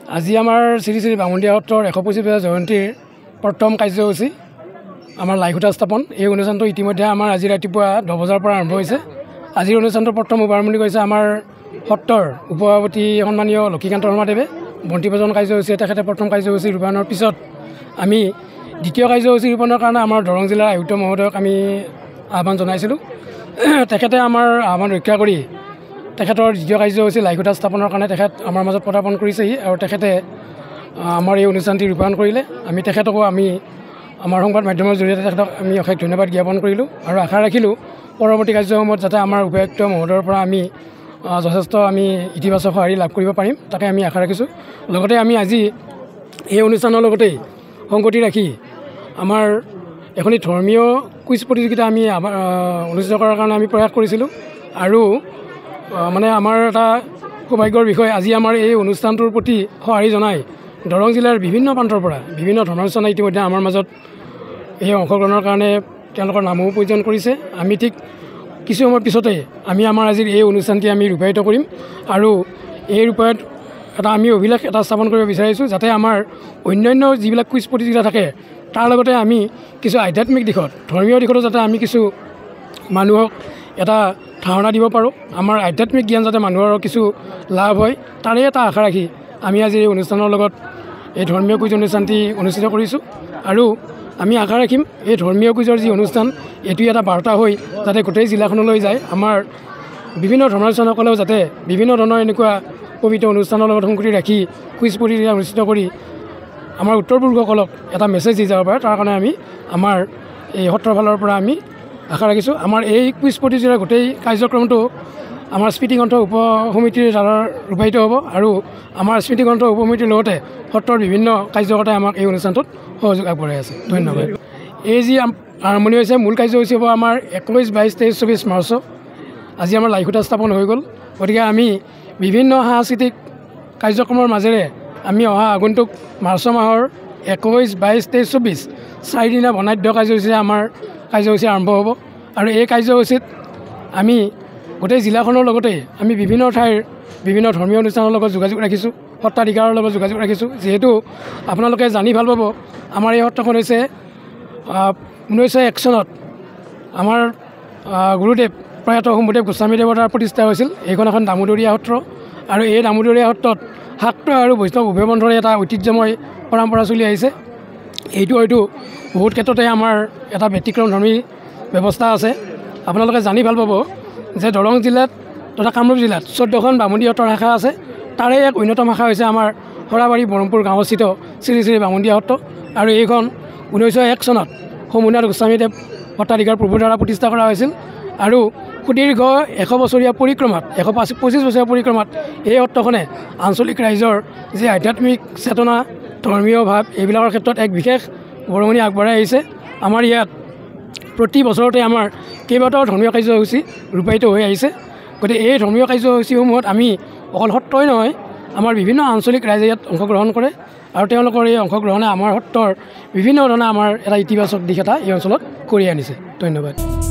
আজি আমাৰ শ্ৰী শ্ৰী বামুণীয়া সত্ৰৰ 125 জয়ন্তীৰ প্ৰথম কাৰ্যসূচী আমাৰ লাইখুটা স্থাপন। এই অনুষ্ঠানটো ইতিমধ্যে আমাৰ আজি ৰাতিপুৱা 10 বজাৰ পৰা আৰম্ভ হৈছে। আজিৰ অনুষ্ঠানটোৰ প্ৰথম শুভাৰম্ভণি কৰিছে আমাৰ সত্ৰৰ উপসভাপতি সন্মানীয় লক্ষীকান্ত শৰ্মাদেৱে। বন্তি প্ৰজন কাৰ্যসূচীয়ে তেখেতে প্ৰথম কাৰ্যসূচী ৰূপায়ণৰ পিছত আমি দ্বিতীয় কাৰ্যসূচী ৰূপায়ণৰ কাৰণে আমাৰ দৰং জিলাৰ আয়ুক্ত মহোদয়ক আমি আহ্বান জনাইছিলোঁ। তেখেতে আমাৰ আহ্বান ৰক্ষা কৰি তেখেতৰ দ্বিতীয় কাৰ্যসূচী লাইখুটা স্থাপনৰ কাৰণে তেখেত আমাৰ মাজত পদাৰ্পণ কৰিছেহি আৰু তেখেতে আমাৰ এই অনুষ্ঠানটি ৰূপায়ণ কৰিলে। আমি তেখেতকো আমাৰ সংবাদ মাধ্যমৰ জৰিয়তে তেখেতক আমি অশেষ ধন্যবাদ জ্ঞাপন কৰিলোঁ আৰু আশা ৰাখিলোঁ পৰৱৰ্তী কাৰ্যসমূহত যাতে আমাৰ উপায়ুক্ত মহোদয়ৰ পৰা আমি যথেষ্ট ইতিবাচক সঁহাৰি লাভ কৰিব পাৰিম, তাকে আমি আশা ৰাখিছোঁ। লগতে আমি আজি এই অনুষ্ঠানৰ লগতেই সংগতি ৰাখি আমাৰ এখনি ধৰ্মীয় কুইজ প্ৰতিযোগিতা আমি অনুষ্ঠিত কৰাৰ কাৰণে আমি প্ৰয়াস কৰিছিলোঁ আৰু আমাৰ এটা সৌভাগ্যৰ বিষয়, আজি আমাৰ এই অনুষ্ঠানটোৰ প্ৰতি সঁহাৰি জনাই দৰং জিলাৰ বিভিন্ন প্ৰান্তৰ পৰা বিভিন্ন ধৰ্মানুষ্ঠানে ইতিমধ্যে আমাৰ মাজত এই অংশগ্ৰহণৰ কাৰণে তেওঁলোকৰ নামো প্ৰয়োজন কৰিছে। আমি ঠিক কিছু সময়ৰ পিছতে আমি আমাৰ আজিৰ এই অনুষ্ঠানটি আমি ৰূপায়িত কৰিম আৰু এই ৰূপায়ত আমি অভিলাষ এটা স্থাপন কৰিব বিচাৰিছোঁ, যাতে আমাৰ অন্যান্য যিবিলাক কুইজ প্ৰতিযোগিতা থাকে তাৰ লগতে আমি কিছু আধ্যাত্মিক দিশত ধৰ্মীয় দিশতো যাতে আমি কিছু মানুহক এটা ধাৰণা দিব পাৰোঁ, আমাৰ আধ্যাত্মিক জ্ঞান যাতে মানুহৰ কিছু লাভ হয়, তাৰে এটা আশা ৰাখি আমি আজি এই অনুষ্ঠানৰ লগত এই ধৰ্মীয় কুইজ অনুষ্ঠানটি অনুষ্ঠিত কৰিছোঁ। আৰু আমি আশা ৰাখিম এই ধৰ্মীয় কুইজৰ যি অনুষ্ঠান এইটোৱে এটা বাৰ্তা হৈ যাতে গোটেই জিলাখনলৈ যায়, আমাৰ বিভিন্ন ধৰ্মানুষ্ঠানসকলেও যাতে বিভিন্ন ধৰণৰ এনেকুৱা পবিত্ৰ অনুষ্ঠানৰ লগত সংগতি ৰাখি কুইজ প্ৰতিযোগিতা অনুষ্ঠিত কৰি আমাৰ উত্তৰ পূৰ্বসকলক এটা মেছেজ দি যাব পাৰে, তাৰ কাৰণে আমি আমাৰ এই সত্ৰৰ ফালৰ পৰা আমি আশা ৰাখিছোঁ। আমাৰ এই কুইজ প্ৰতিযোগিতাৰ গোটেই কাৰ্যক্ৰমটো আমাৰ স্মৃতিগ্ৰন্থ উপ সমিতিৰ দ্বাৰা ৰূপায়িত হ'ব আৰু আমাৰ স্মৃতিগ্ৰন্থ উপ সমিতিৰ লগতে সত্ৰৰ বিভিন্ন কাৰ্যকৰ্তাই আমাক এই অনুষ্ঠানটোত সহযোগ আগবঢ়াই আছে। ধন্যবাদ। এই যি আৰম্ভণি হৈছে, মূল কাৰ্যসূচী হ'ব আমাৰ 21, 22, 23, 24 মাৰ্চ। আজি আমাৰ লাইখুটা স্থাপন হৈ গ'ল, গতিকে আমি বিভিন্ন সাংস্কৃতিক কাৰ্যক্ৰমৰ মাজেৰে আমি অহা আগন্তুক মাৰ্চ মাহৰ 21, 22, 23, 24 চাৰিদিনীয়া বৰ্ণাঢ্য কাৰ্যসূচীৰে আমাৰ কাৰ্যসূচী আৰম্ভ হ'ব আৰু এই কাৰ্যসূচীত আমি গোটেই জিলাখনৰ লগতে আমি বিভিন্ন ঠাইৰ বিভিন্ন ধৰ্মীয় অনুষ্ঠানৰ লগত যোগাযোগ ৰাখিছোঁ, সত্ৰাধিকাৰৰ লগত যোগাযোগ ৰাখিছোঁ। যিহেতু আপোনালোকে জানি ভাল পাব, আমাৰ এই সত্ৰখন হৈছে 1901 চনত আমাৰ গুৰুদেৱ প্ৰয়াত শম্ভুদেৱ গোস্বামীদেৱৰ দ্বাৰা প্ৰতিষ্ঠা হৈছিল। এইখন এখন দামোদৰীয়া সত্ৰ আৰু এই দামোদৰীয়া সত্ৰত শাক্ত আৰু বৈষ্ণৱ উভয় পন্থৰে এটা ঐতিহ্যময় পৰম্পৰা চলি আহিছে। এইটো হয়তো বহুত ক্ষেত্ৰতে আমাৰ এটা ব্যতিক্ৰমধৰ্মী ব্যৱস্থা আছে। আপোনালোকে জানি ভাল পাব যে দৰং জিলাত তথা কামৰূপ জিলাত 14খন বামুণীয়া সত্ৰৰ শাখা আছে। তাৰে এক অন্যতম শাখা হৈছে আমাৰ সৰাবাৰী বৰমপুৰ গাঁৱস্থিত শ্ৰী শ্ৰী বামুণীয়া সত্ৰ আৰু এইখন 1901 চনত শম্ভুনাথ গোস্বামীদেৱ সত্ৰাধিকাৰ প্ৰভুৰ দ্বাৰা প্ৰতিষ্ঠা কৰা হৈছিল আৰু সুদীৰ্ঘ 100 বছৰীয়া পৰিক্ৰমাত 125 বছৰীয়া পৰিক্ৰমাত এই সত্ৰখনে আঞ্চলিক ৰাইজৰ যি আধ্যাত্মিক চেতনা, ধৰ্মীয় ভাৱ এইবিলাকৰ ক্ষেত্ৰত এক বিশেষ বৰঙণি আগবঢ়াই আহিছে। আমাৰ ইয়াত প্ৰতি বছৰতে আমাৰ কেইবাটাও ধৰ্মীয় কাৰ্যসূচী ৰূপায়িত হৈ আহিছে। গতিকে এই ধৰ্মীয় কাৰ্যসূচীসমূহত আমি অকল সত্ৰই নহয়, আমাৰ বিভিন্ন আঞ্চলিক ৰাইজে ইয়াত অংশগ্ৰহণ কৰে আৰু তেওঁলোকৰ এই অংশগ্ৰহণে আমাৰ সত্ৰৰ বিভিন্ন ধৰণে আমাৰ এটা ইতিবাচক দিশ এটা এই অঞ্চলত কৰি আনিছে। ধন্যবাদ।